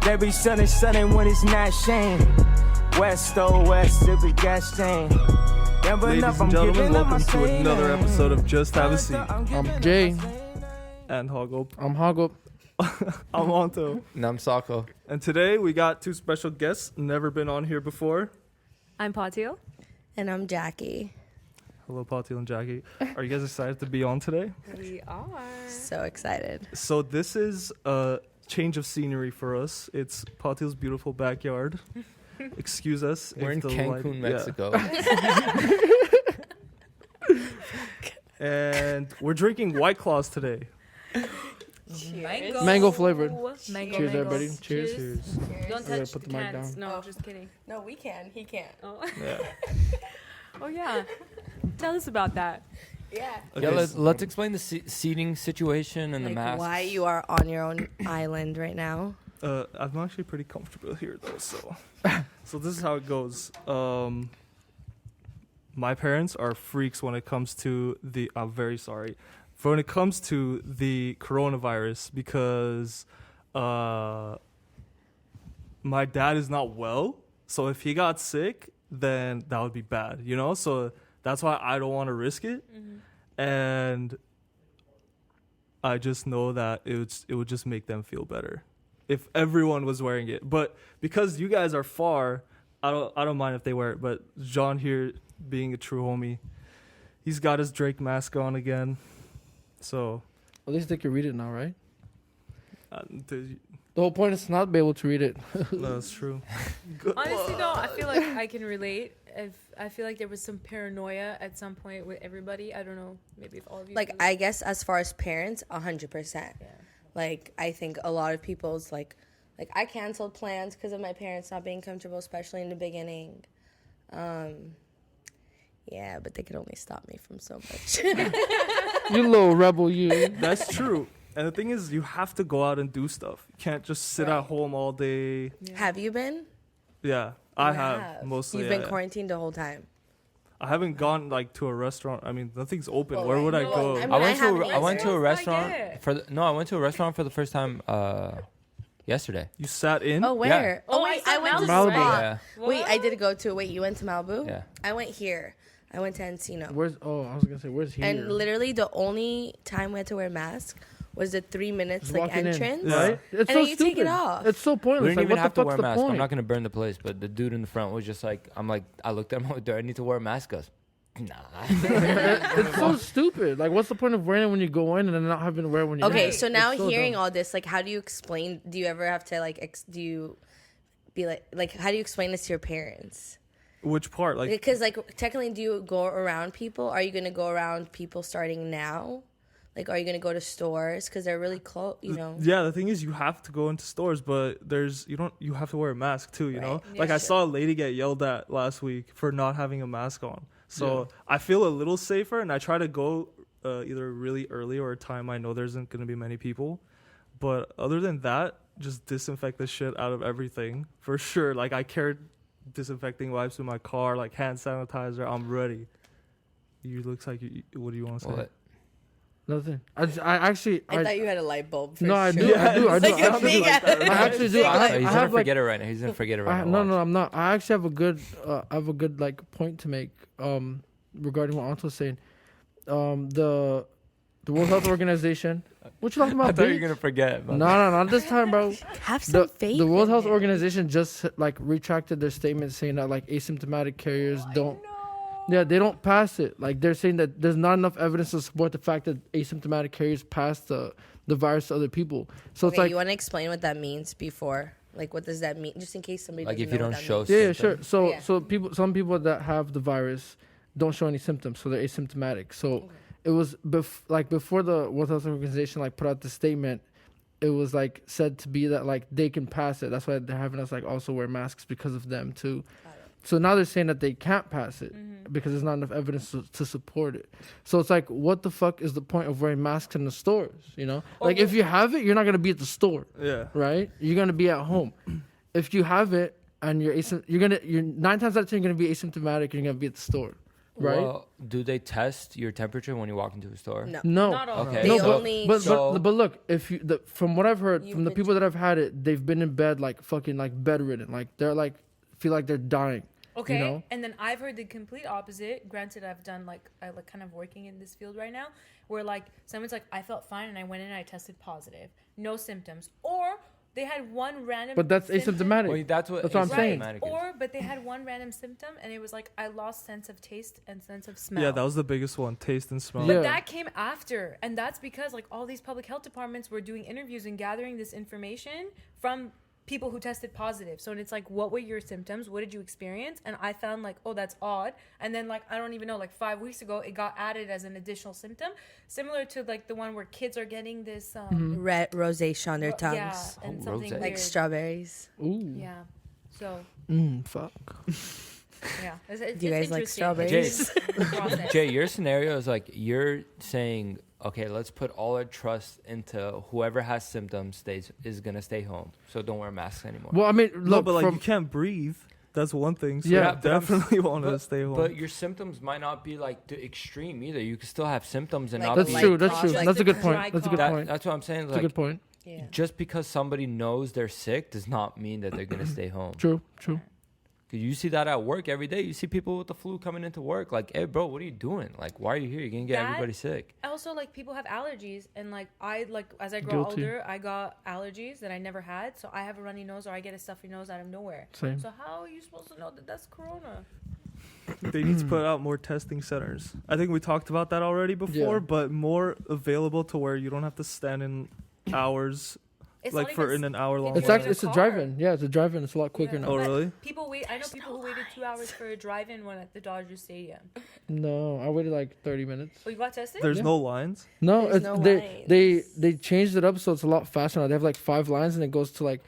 They be sunning when it's not shame. West, oh West, if we got stain. Ladies and gentlemen, welcome to another episode of Just Have a Seat. I'm Jay. And Hoggle. I'm Hoggle. I'm Onto. And I'm Sako. And today we got two special guests, never been on here before. I'm Pateel. And I'm Jacky. Hello, Pateel and Jacky. Are you guys excited to be on today? We are. So excited. So this is a change of scenery for us. It's Patel's beautiful backyard. Excuse us. We're in Cancun, Mexico. And we're drinking White Claws today. Mango flavored. Mango. Cheers, everybody. Cheers. Cheers. Don't Yeah, touch put the the mic cans. down. No, just kidding. No, we can. He can't. Oh. Yeah. Oh, yeah. Tell us about that. Yeah. Yeah, Okay, let's explain the seating situation and the Like masks. why you are on your own island right now. I'm actually pretty comfortable here though, so this is how it goes. My parents are freaks when it comes to the I'm very sorry. For when it comes to the coronavirus because my dad is not well, so if he got sick, then that would be bad, you know? So that's why I don't want to risk it. Mm-hmm. And I just know that it would just make them feel better if everyone was wearing it. But because you guys are far, I don't mind if they wear it. But John here, being a true homie, he's got his Drake mask on again. So At least they can read it now, right? the- The whole point is to not be able to read it. no, that's true. Honestly, though, I feel like I can relate. I feel like there was some paranoia at some point with everybody. I don't know. Maybe if all of you. Like, feel I guess as far as parents, 100%. Yeah. Like, I think a lot of people's, like I canceled plans because of my parents not being comfortable, especially in the beginning. Yeah, but they could only stop me from so much. You little rebel, you. That's true. And the thing is, you have to go out and do stuff. You can't just sit at home all day. Yeah. Have you been? Yeah, I You have mostly. You've yeah, been yeah. quarantined the whole time. I haven't gone like to a restaurant. I mean, nothing's open. Well, Where would I no, go? I mean, I went haven't to I went to a either. restaurant it. I went to a restaurant for the first time yesterday. You sat in? Oh, where? Oh, wait, it's I at went to Malibu. Spa. Yeah. Wait, I did go to. Wait, you went to Malibu? Yeah. I went here. I went to Encino. I was gonna say, where's here? And literally the only time we had to wear masks was the 3 minutes Just like walking in, entrance. Yeah. right? It's And so then you stupid. take it off. It's so We pointless. didn't Like, even what have the to wear fuck's a the mask. point? I'm not gonna burn the place, but the dude in the front was just like, I looked at him. Do I need to wear a mask? He goes, nah. It's so stupid. Like, what's the point of wearing it when you go in and then not having to wear it when you're Okay, out? so now It's so hearing dumb. all this, like, how do you explain? Do you ever have to do you be like how do you explain this to your parents? Which part? Like, Because like technically, do you go around people? Are you gonna go around people starting now? Like, are you gonna go to stores because they're really close? You know. yeah, the thing is, you have to go into stores, but you have to wear a mask too, you know? Right. Like, Yeah, I sure. saw a lady get yelled at last week for not having a mask on. So I feel a little safer, and I try to go either really early or a time I know there isn't going to be many people. But other than that, just disinfect the shit out of everything for sure. Like, I carried disinfecting wipes in my car, like hand sanitizer. I'm ready. You looks like what do you want to say? What? Nothing. I thought you had a light bulb. For No, I sure. do. I do. I do. Like I a actually big do. ass- I actually do. big, I like- He's have gonna like forget it right now. He's gonna forget it right now. no, Watch. I'm not. I actually have a good like point to make regarding what Anto's saying. The World Health Organization. What you talking I about? thought you bitch? were gonna forget. No, not this time, bro. Have some The, faith. the World in Health him. Organization just like retracted their statement saying that like asymptomatic carriers don't. Yeah, they don't pass it. Like, they're saying that there's not enough evidence to support the fact that asymptomatic carriers pass the virus to other people. So it's Okay, like, you want to explain what that means before? Like, what does that mean? Just in case somebody Like doesn't if you know don't what that show. means. yeah, sure. So Yeah. some people that have the virus don't show any symptoms, so they're asymptomatic. So it was before the World Health Organization like put out the statement, it was like said to be that like they can pass it. That's why they're having us like also wear masks because of them too. So now they're saying that they can't pass it because there's not enough evidence to support it. So it's like, what the fuck is the point of wearing masks in the stores? You know, like if you have it, you're not gonna be at the store, Yeah. right? You're gonna be at home. If you have it and you're 9 times out of 10 you're gonna be asymptomatic and you're gonna be at the store. right? Well, do they test your temperature when you walk into a store? No. No. Not all. Okay. They No, only but look, if you from what I've heard You've from the been people that have had it, they've been in bed like fucking like bedridden, like they're like feel like they're dying. Okay, know? and then I've heard the complete opposite. Granted, I've done I like kind of working in this field right now, where like someone's like, I felt fine and I went in and I tested positive, no symptoms, or they had one random. But that's symptom. asymptomatic. Well, that's what I'm saying. asymptomatic is. Or but they had one random symptom and it was like I lost sense of taste and sense of smell. Yeah, that was the biggest one, taste and smell. Yeah. But that came after, and that's because like all these public health departments were doing interviews and gathering this information from people who tested positive. So it's like, what were your symptoms? What did you experience? And I found like, oh, that's odd. And then like, I don't even know, like 5 weeks ago, it got added as an additional symptom, similar to like the one where kids are getting this red rosacea on their tongues, yeah, and Oh, something rosé. weird. like strawberries. Ooh. Yeah. So Fuck. yeah, it's Do you guys like interesting. strawberries? Process. Jay, your scenario is like you're saying, okay, let's put all our trust into whoever has symptoms is gonna stay home, so don't wear masks anymore. Well, I mean, No, look, but like from you can't breathe. That's one thing. So Yeah, you but I'm- definitely want to stay home. But your symptoms might not be like the extreme either. You can still have symptoms and Like not that's be light true. That's cough, true. like That's a the good dry point. That's a good cough. point. That's what I'm saying. That's a Like, good point. Yeah. just because somebody knows they're sick does not mean that they're gonna stay home. True. True. 'Cause you see that at work every day. You see people with the flu coming into work. Like, hey, bro, what are you doing? Like, why are you here? You're gonna get That- everybody sick. Also, like people have allergies, and like as I grow Guilty. older, I got allergies that I never had. So I have a runny nose or I get a stuffy nose out of nowhere. Same. So how are you supposed to know that that's corona? They need to put out more testing centers. I think we talked about that already before, Yeah. but more available to where you don't have to stand in hours, It's like not for even in an hour long. It's It's line. actually it's a drive-in. Yeah, it's a drive-in. It's a lot quicker Yeah. now. Oh, But really? People wait. I know people who waited 2 hours for a drive-in one at the Dodger Stadium. No, I waited like 30 minutes. Oh, you got tested? There's Yeah. no lines. No, There's it's, no they changed it up so it's a lot faster now. They have like 5 lines and it goes to like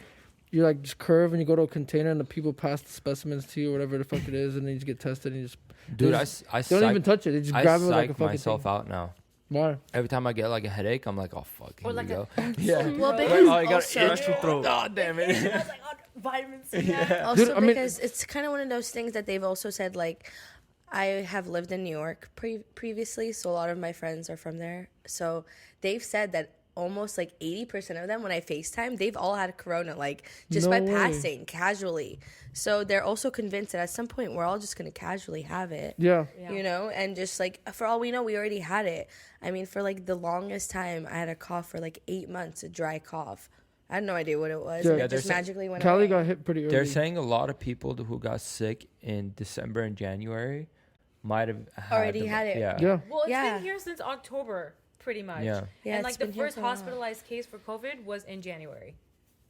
you like just curve and you go to a container and the people pass the specimens to you, whatever the fuck it is, and then you just get tested and you just Dude, They I they don't even touch it. They just I grab it with like a psych fucking myself thing. out now. Why? Every time I get like a headache, I'm like, oh fuck, here Or we like go. Yeah. Well, Like, because oh, you got also, an itchy throat. God damn it. I was like, oh, vitamin C. Yeah. also Dude, I mean- because it's kind of one of those things that they've also said, like, I have lived in New York previously, so a lot of my friends are from there. So they've said that almost like 80% of them, when I FaceTime, they've all had corona, like just No by way. passing casually. So they're also convinced that at some point we're all just going to casually have it. Yeah. Yeah. You know, and just like for all we know, we already had it. I mean, for like the longest time, I had a cough for like 8 months, a dry cough. I had no idea what it was. Yeah. And Yeah, it they're just saying- magically went Cali away. got hit pretty early. They're saying a lot of people who got sick in December and January might have Already had it. Yeah. Yeah. Well, it's Yeah. been here since October, pretty much. Yeah. Yeah, and it's like the been here first for a while. hospitalized case for COVID was in January.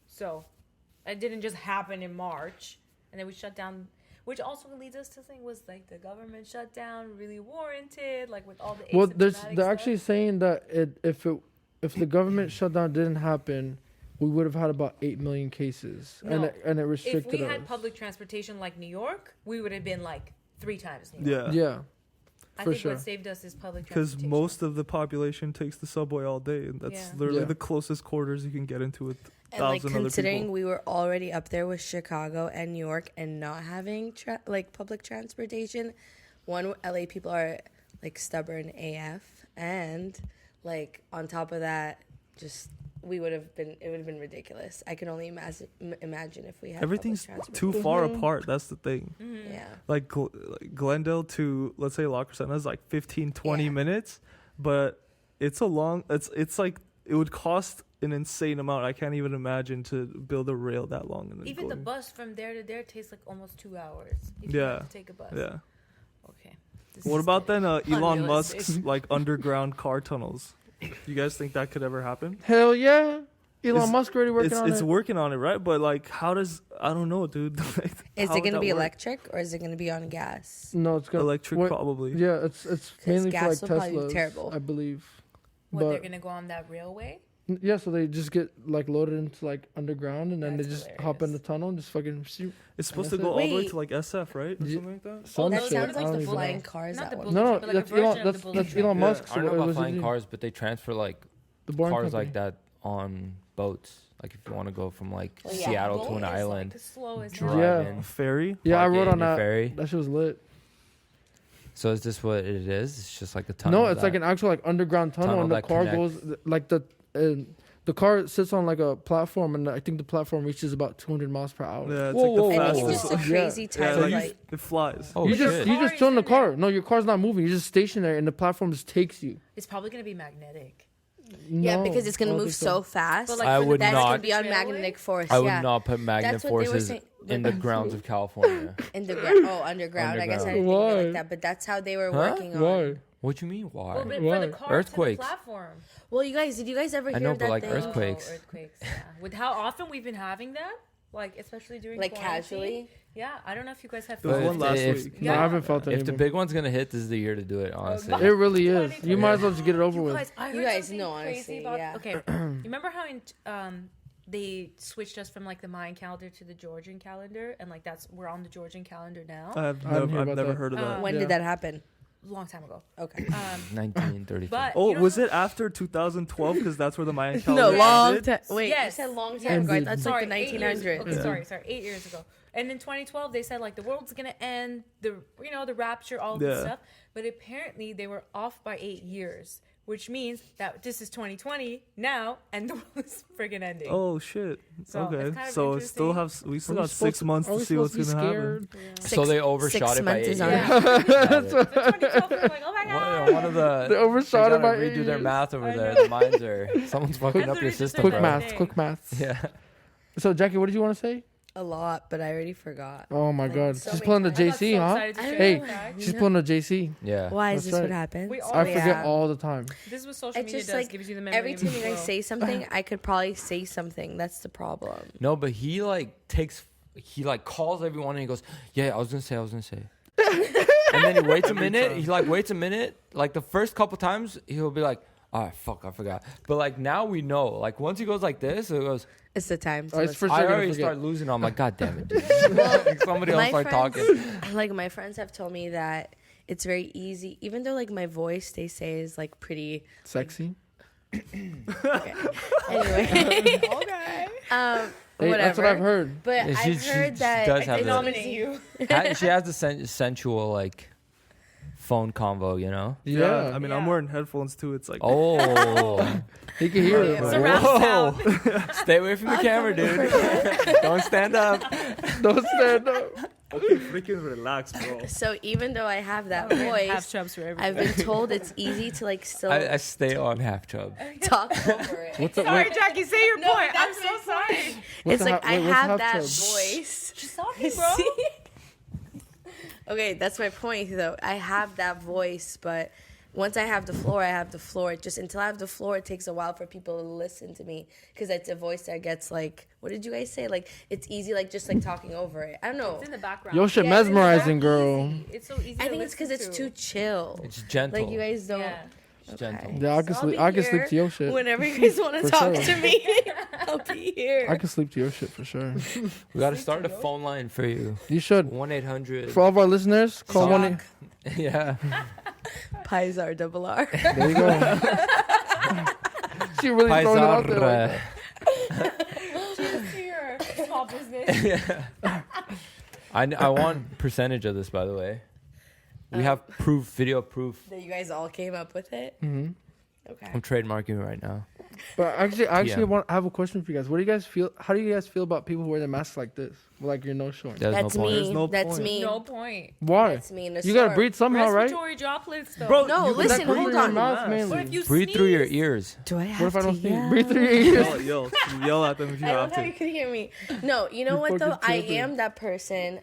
So it didn't just happen in March. And then we shut down, which also leads us to think, was like the government shutdown really warranted? Like with all the Well, asymptomatic they're stuff? actually saying that if the government shutdown didn't happen, we would have had about 8 million cases, No. and it If restricted we us. had public transportation like New York, we would have been like 3 times New York. Yeah. Yeah. I for think sure. what saved us is public Because transportation. most of the population takes the subway all day, and that's Yeah. literally Yeah. the closest quarters you can get into with And like 1,000 other considering people. we were already up there with Chicago and New York and not having like public transportation, one LA people are like stubborn AF, and like on top of that, just it would have been ridiculous. I can only imagine if we had Everything's public too transportation. far apart. That's the thing. Mhm. Yeah. Like, like Glendale to, let's say, La Crescenta is like 15, 20 Yeah. minutes, but it's a long. It's like it would cost an insane amount. I can't even imagine to build a rail that long. And then Even the going. bus from there to there takes like almost 2 hours. If Yeah. You have to take a bus. Yeah. Okay. This What is about then Elon unrealistic. Musk's like underground car tunnels? You guys think that could ever happen? Hell yeah. Elon It's- Musk already working It's on it's it. working on it, right? But like, how does I don't know, dude. Like, Is how it would going to that be work? electric or is it going to be on gas? No, it's gonna Electric, what- probably. Yeah, it's mainly for like gas will probably be Teslas, terrible. I believe. What, they're But going to go on that railway? yeah, so they just get like loaded into like underground and then they That's just hop in the hilarious. tunnel and just fucking shoot. It's supposed That's to go it. all the way Wait. to like SF, right? Or Ye- something like that. Some that shit. sounds I like don't the even flying know. cars. Not That the one. bullet No, train, but like a that's Elon. version of the bullet That's train. Elon Yeah, Musk. I So don't know it about was flying the cars, but they transfer like boring cars company. like that on boats. Like if you want to go from like Oh, yeah. Seattle to Boat an is, island, like, the slowest drive Yeah. in, A ferry. Yeah, I park it rode in on your that. ferry. That shit was lit. So is this what it is? It's just like a tunnel. No, it's like an actual like underground tunnel, and the that car connects. goes like the car sits on like a platform, and I think the platform reaches about 200 miles per hour. Yeah, it's Whoa, like whoa, the I whoa. think it's fastest. just a Yeah. crazy Yeah, type of like like. it flies. Oh you shit! just Car chill in the is in there. car. No, your car's not moving. You just stationary, and the platform just takes you. It's probably gonna be magnetic. Yeah, No, because it's I gonna don't move think so fast. But like I for the would that's not- gonna be on railway? magnetic force. I would yeah. not put magnet That's what they were forces saying. in the grounds of California. In the ground. Oh, underground. I guess I didn't think of it Why? like that, but that's how they were Huh? working on. Why? What you mean? Why? Well, but Why? for the car Earthquakes. to the platform. Well, you guys, did you guys ever I hear know, but, that like, thing? earthquakes. Oh, earthquakes. Yeah. With how often we've been having that, like especially during Like quarantine. casually? Yeah, I don't know if you guys have. There was But one last if- week. No, I Yeah. haven't felt If the anything. big one's gonna hit, this is the year to do it. Honestly. God. It really is. You might as well just get it over You with. guys, I heard You guys something know, crazy honestly, about. yeah. Okay, you remember how they switched us from like the Mayan calendar to the Georgian calendar, and like we're on the Georgian calendar now. I've I didn't hear never, about that. heard of that. When Yeah. did that happen? Long time ago. Okay. 1934. But Oh, you know was how- it after 2012? Because that's where the Mayan No, calendar long ended? time. Wait, Yes. you said long Yes. time ago. I thought Ended. it's like the 8 years 1900s. Okay, sorry, 8 years ago. And in 2012, they said like the world's gonna end, the rapture, all this Yeah. stuff. But apparently, they were off by 8 years, which means that this is 2020 now, and the world is friggin' ending. Oh shit. So, it's Okay. kind of So it still interesting. we still Are we got supposed 6 months are we to see what's supposed gonna be happen. scared? So they overshot 6 it by months 8 is years. on. Yeah. Got it. So 2012, we were like, oh my god. One of the They overshot they it by gotta 8 redo their years. math over I there. know. The minds are someone's fucking That's up your literally just system, Quick their bro. maths. Quick maths. Yeah. So Jackie, what did you want to say? A lot, but I already forgot. Oh my Like, God, so she's many pulling the I got JC, so huh? excited to I share don't Hey, that fact. she's pulling the JC. Yeah. Why is That's this right. what happens? We all I Yeah. forget all the time. This is what social It's media just does. like Gives you the memory. every of time you the guys world. say something, I could probably say something. That's the problem. No, but he like calls everyone and he goes, "Yeah, I was gonna say." And then he waits a minute. He like waits a minute. Like the first couple times, he'll be like, "Oh fuck, I forgot." But like now we know. Like once he goes like this, it goes. It's the time. Oh, it's for sure I gonna already forget. start losing. I'm like, God damn it, dude. Like, somebody else start talking. Like my friends have told me that it's very easy, even though like my voice they say is like pretty Sexy. okay. Anyway. Okay. Hey, whatever. that's what I've heard. But Yeah, I've heard that does have it's that. Nominate easy. you. She has the sensual like phone convo, you know. Yeah. I mean, I'm Yeah. wearing headphones too. It's like Oh, He can hear Oh, it. yeah. bro. Surround sound. stay away from the camera, dude. Don't stand up. Don't stand up. okay, freaking relax, bro. So even though I have that Half voice, chubs for everything. I've been told it's easy to like still I stay on half chub. talk over it. What's up? Sorry, Jackie, say your No, point. but I'm that's so sorry. It's like I have that voice. voice. She's talking, bro. See? Okay, that's my point though. I have that voice, but once I have the floor, I have the floor. It just until I have the floor, it takes a while for people to listen to me because it's a voice that gets like, what did you guys say? Like it's easy, like just like talking over it. I don't know. It's in the background. Yo, shit, Yeah, it's mesmerizing, so girl. easy. It's so easy. I to think it's because listen it's to. too chill. It's gentle. Like you guys don't. Yeah. It's gentle. Yeah, I can So I'll sleep. be I can sleep here to your shit. Whenever you guys want to For talk sure. to me, I'll be here. I can sleep to your shit for sure. We got to start a phone line for you. You should. 1-800. For all of our listeners, call Shock. one. Yeah. Pies are double R. There you go. She really throwing it out there. Like Cheers to your small business. I want percentage of this, by the way. We have proof, video proof. That you guys all came up with it. hmm Okay. I'm trademarking it right now. But I actually PM. I have a question for you guys. What do you guys feel? How do you guys feel about people who wear their masks like this, like your nose showing? There's That's no point. me. There's no That's point. me. No point. Why? That's me. In the You gotta store. breathe somehow, right? Respiratory droplets, though. Bro, No, you- listen, That comes hold in your on. mouth, What if mainly. you Breathe through your sneeze? ears. Do I have What if I to don't speak? yell? Breathe through your ears. Yell at them if you I have love how you to. can hear me. No, you know You what though? fucking I children. am that person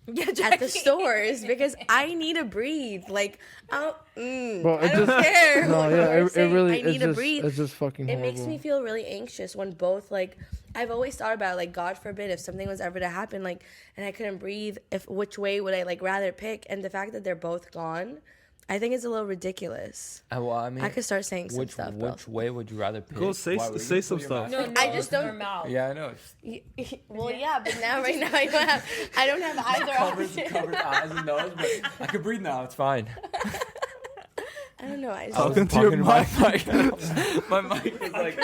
Yeah, at Jackie. the stores because I need to breathe. Like, Bro, I it don't just care. no, what yeah, people are it saying. really I it's need to just breathe. it's just fucking It horrible. makes me feel really anxious when both like I've always thought about like God forbid if something was ever to happen like and I couldn't breathe, if which way would I like rather pick? And the fact that they're both gone, I think it's a little ridiculous. Well, I mean, I could start saying some which stuff. but- which way would you rather pick? Go say Why, would say you some put your stuff. mask- No, I just don't- Or mouth. Yeah, I know. Well, yeah, but now right now I don't have either Covers option. covers eyes and nose, but I can breathe now. It's fine. I don't know. I just Talking to your my mic. mic. My mic is like,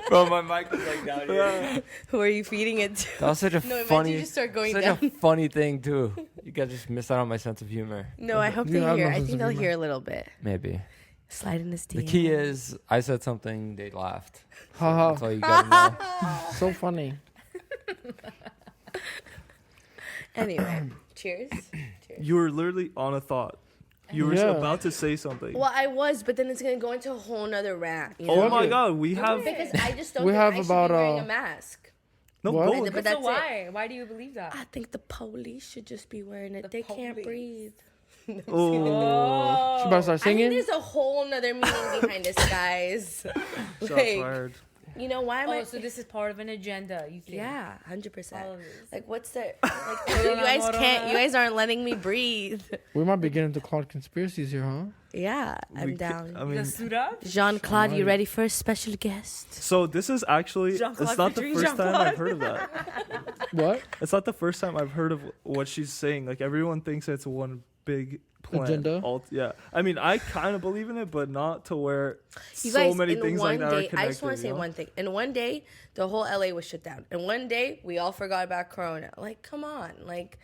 bro. My mic is like down here. Who are you feeding it to? That was such a No, imagine funny, you just start going such down. a funny thing too. You guys just missed out on my sense of humor. No, I hope You they have hear. no I sense think of they'll humor. hear a little bit. Maybe. Slide in this The key is, I said something, they laughed. Haha. That's all you gotta know. So funny. Anyway, cheers. You were literally on a thought. You were Yeah. about to say something. Well, I was, but then it's gonna go into a whole nother rant. You Oh know? my God, we have Because I just don't We think have I should about, be wearing a uh, mask. no What? go. But So that's it. why? Why do you believe that? I think the police should just be wearing it. The They can't police. breathe. Oh, She about to start I think singing? there's a whole nother meaning behind this, guys. shots Like, fired. you know why am I? Oh, so this is part of an agenda, you think? Yeah, 100%. All of this. Like, what's the? Like, you guys can't. You guys aren't letting me breathe. We might be getting into cloud conspiracies here, huh? Yeah, I'm We ca- down. I mean, suit up? Jean Claude, you Alright. ready for a special guest? so this is actually, Jean-Claude it's not the featuring first time Jean-Claude. I've heard of that. What? It's not the first time I've heard of what she's saying. Like, everyone thinks it's one big plan. Agenda? Yeah. I mean, I kind of believe in it, but not to where You so guys, many in things one like that are day, connected. I just want to say you know? one thing. In one day, the whole LA was shut down. In one day, we all forgot about Corona. Like, come on. Like,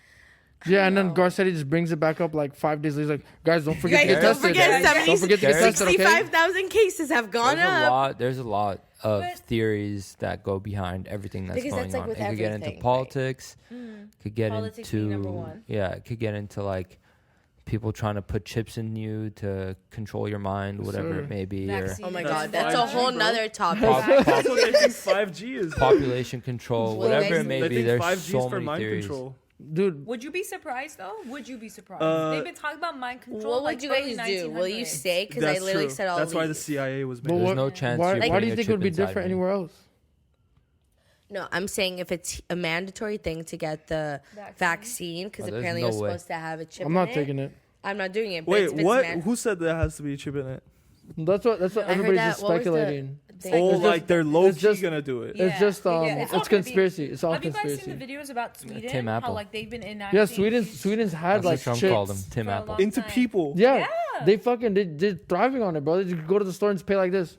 Yeah, and then Garcetti just brings it back up like 5 days later. He's like, guys, don't forget to guys, get don't tested. forget Don't forget to get There's- tested, okay? 65,000 cases have gone up. There's a lot of But- theories that go behind everything that's Because going that's, like, on. with It could get into everything, right? politics. Could get Politics being number into one. yeah. It could get into like people trying to put chips in you to control your mind, whatever Sure. it may be, Vaccine. Oh my That's God, that's a 5G, whole bro. nother topic. That's what they think 5G is. or population control, Well, whatever guys, it may They be. think There's 5G is so for many mind theories. control. Dude, Would you be surprised though? Would you be surprised? Uh, They've been talking about mind control. What like would you early guys do? Will you 1900s. stay? Because I That's literally true. said I'll That's why the leave. CIA was but made. what, no chance why, you're why do putting you a think it would be chip inside different me. anywhere else? No, I'm saying if it's a mandatory thing to get the vaccine, because Oh, there's apparently no you're way. supposed to have a chip I'm in not it. taking it. I'm not doing it. But Wait, if it's what? man- Who said there has to be a chip in it? That's what I heard everybody's that- just what was the speculating. thing? Oh, It's like just- they're low it's key just- gonna do it. It's just all it's gonna be- conspiracy. It's all Have you guys conspiracy. seen the videos about Sweden? Tim Apple. How like they've been enacting. Yeah, Sweden's had That's like what Trump chips. called him, Tim for a Apple. long Into time. people. Yeah, Yeah. they're thriving on it, bro. They just go to the store and just pay like this.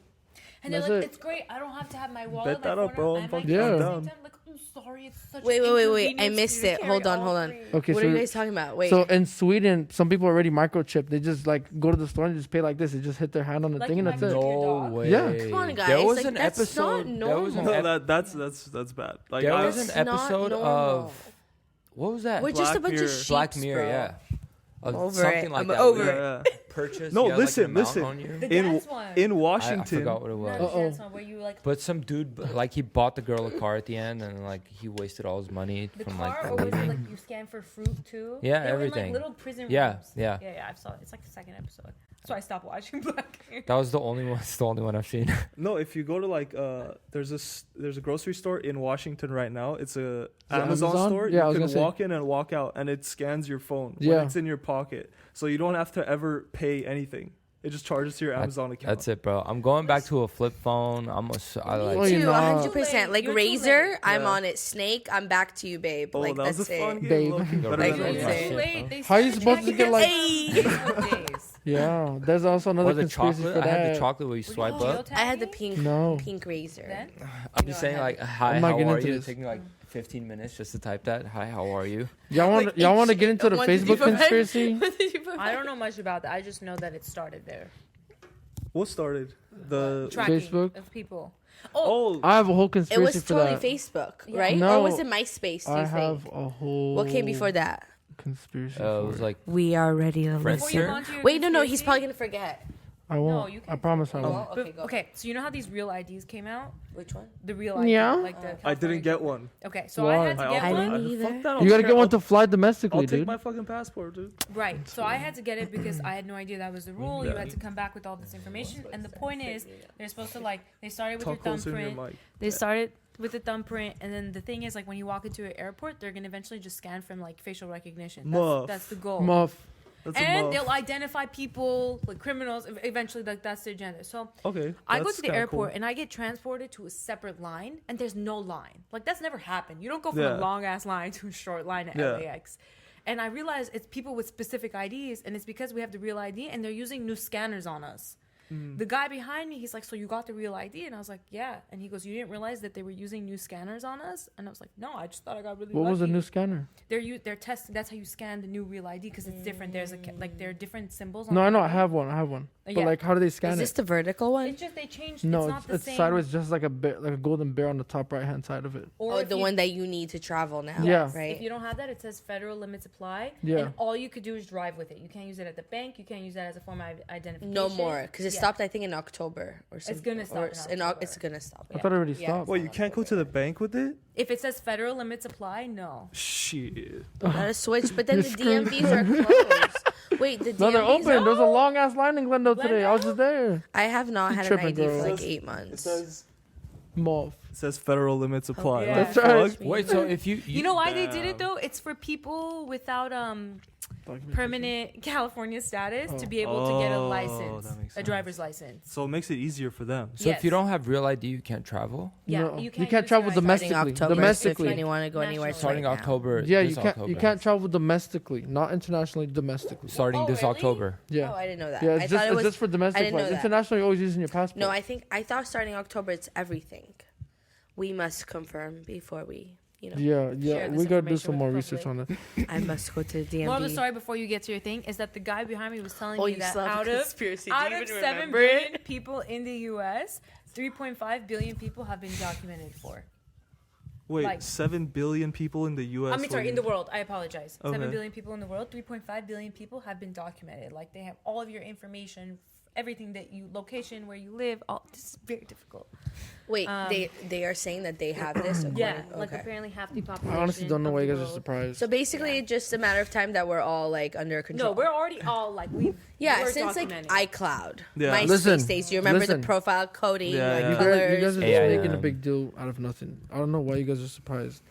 And they're That's like, it. it's great. I don't have to have my wallet. Bet that my up, bro. phone, I'm and my fucking Yeah. keys at the down. same time. Like, I'm sorry, it's such Wait, an I inconvenience missed for you it. to Hold carry on, all hold on. three. Okay, What so are you guys talking about? Wait. so in Sweden, some people already microchip. They just like go to the store and just pay like this. They just hit their hand on the Like thing and you that's it. microchip- No Your dog? way. Yeah. Come on, guys, There was like, an that's episode. not There was an normal. No, ep- that's bad. Like there I, was an That's not episode normal. of what was that? We're just a Black bunch of Mirror. sheeps, Black Mirror, bro. yeah. Over Something it. like I'm that. over where it. yeah. Purchase. No, you had, like, listen, an amount listen. on you. The In dance one. in I Washington, forgot what it No, was. the Uh-oh. dance one where you like But some dude, like, he bought the girl a car at the end, and like he wasted all his money the from car, like. or was it like you scan for fruit too? Yeah, They were in, everything. like little prison Yeah, rooms. yeah. yeah. I saw it. It's like the second episode. So I stopped watching Black Mirror. That was the only one. It's the only one I've seen. no, if you go to like there's a grocery store in Washington right now. It's a it Amazon Amazon? store. Yeah, I you was can gonna say. walk in and walk out, and it scans your phone Yeah. when it's in your pocket, so you don't have to ever pay anything. It just charges to your Amazon account. That's it, bro. I'm going back to a flip phone. I Oh, like. you Too, know. 100%. Like You're too Razor, late. I'm Yeah. on it. Snake, I'm back to you, babe. Oh, like that was that's a fun it. game. Babe. Low-key better Like, than You're Razor. that. too late. They How you started supposed to get, like- Facebook days. Yeah, there's also another Or the conspiracy chocolate. for I that. had the chocolate where you swipe Would you up. geotag I had the me? pink No. pink Razor. Then? I'm You just know, saying, I like, had hi, I'm not how getting are into you? this. It took me like 15 minutes just to type that. Hi, how are you? Y'all want Like, y'all want to each- get into the one, two, Facebook three, four, five. conspiracy? What did you put? I don't know much about that. I just know that it started there. What started the? Tracking Facebook? of people. Oh, Oh, I have a whole It conspiracy was for totally that. Facebook, Yeah. right? No. Or was it MySpace, do you I have think? a whole. What came before that? Conspiracy. It for was it. like We are ready to Friendster? before you go on to your Wait, no, he's conspiracy- probably going to forget. I won't. you I can- promise I Oh, won't. okay, go. Okay, so you know how these real IDs came out? Which one? The real ID, Yeah. like the I California didn't get government. one. Okay, so Why? I had to I get I one. didn't fuck either. that, I'll You gotta take- get one I'll- to fly I'll domestically, take dude. my fucking passport, dude. Right. So I had to get it because I had no idea that was the rule. You had to come back with all this information. And the point is, they're supposed to like they started with Talk your closer in your thumbprint. mic. They started with the thumbprint, and then the thing is, like when you walk into an airport, they're gonna eventually just scan from like facial recognition. Muff. That's the goal. Muff. That's a And muff. they'll identify people like criminals. Eventually, like that's the agenda. So Okay. I go that's to the kinda airport cool. and I get transported to a separate line, and there's no line. Like that's never happened. You don't go from Yeah. a long ass line to a short line at Yeah. LAX. And I realized it's people with specific IDs, and it's because we have the real ID, and they're using new scanners on us. The guy behind me, he's like, so you got the real ID? And I was like, yeah. And he goes, you didn't realize that they were using new scanners on us? And I was like, no, I just thought I got really What lucky. was the new scanner? They're testing. That's how you scan the new real ID because it's different. There's there are different symbols. On No, the I know. I ID. have one. But Yeah. like, how do they scan Is it? this the vertical one? It's just they changed. No, it's not the it's same. sideways, just like a bear, like a golden bear on the top right hand side of it. Or Oh, if the you- one that you need to travel now. Yeah. Right. If you don't have that, it says federal limits apply. Yeah. And all you could do is drive with it. You can't use it at the bank. You can't use that as a form of identification. No more, because it Yeah. stopped. I think in October or something. It's gonna stop or in October. It's gonna stop. I thought it already Yeah. stopped. Wait, you can't go to the bank with it? If it says federal limits apply, no. Shit. Gotta switch, but then You're the screwed. DMVs are closed. Wait, the No, they're DMVs open. are. There's a long ass line in Glendale today. I was just there. I have not You had an tripping, ID for girl. like It 8 It months. says Mauve. it says federal limits apply. yeah. Like, That's right. fuck. Wait, so if You know why they did Damn. it though? It's for people without permanent California status to be able to get a Oh, license, that makes a sense. driver's license. So it makes it easier for them. So if you Yes. don't have real ID, you can't travel. Yeah, No, you can't, travel use your ID. domestically. Starting October, Domestically. if you want to go anywhere, National. Starting right now. October. Yeah, this you can't. October. You can't travel domestically, not internationally. Domestically. Starting Oh, this really? October. Yeah. Oh, I didn't know that. Yeah, I it's thought just it it's was. just for domestic didn't know flights. that. International, you're always using your passport. No, I thought starting October it's everything. We must confirm before we, Yeah, Share we this gotta do information some with more the research on public. that. I must go to the DMV. More of the story before you get to your thing is that the guy behind me was telling Oh, me you that still have out a of conspiracy. Do out you of even 7 remember billion it? people in the U.S., 3.5 billion people have been documented for. Wait, Like- 7 billion people in the U.S. I mean, sorry, in the world. I apologize. Okay. 7 billion people in the world, 3.5 billion people have been documented. Like they have all of your information, everything that you, location, where you live. All this is very difficult. Wait, they are saying that they have this. Yeah, according- like okay. apparently half the population. I honestly don't know of why the you guys are world- surprised. So basically, it's just a matter of time that we're all like under control. No, we're already all like we've. Yeah, we're since like documenting. iCloud, Yeah. MySpace Listen, days. You remember listen. the profile coding, Yeah, like yeah. you colors. guys are just Yeah, making yeah. a big deal out of nothing. I don't know why you guys are surprised.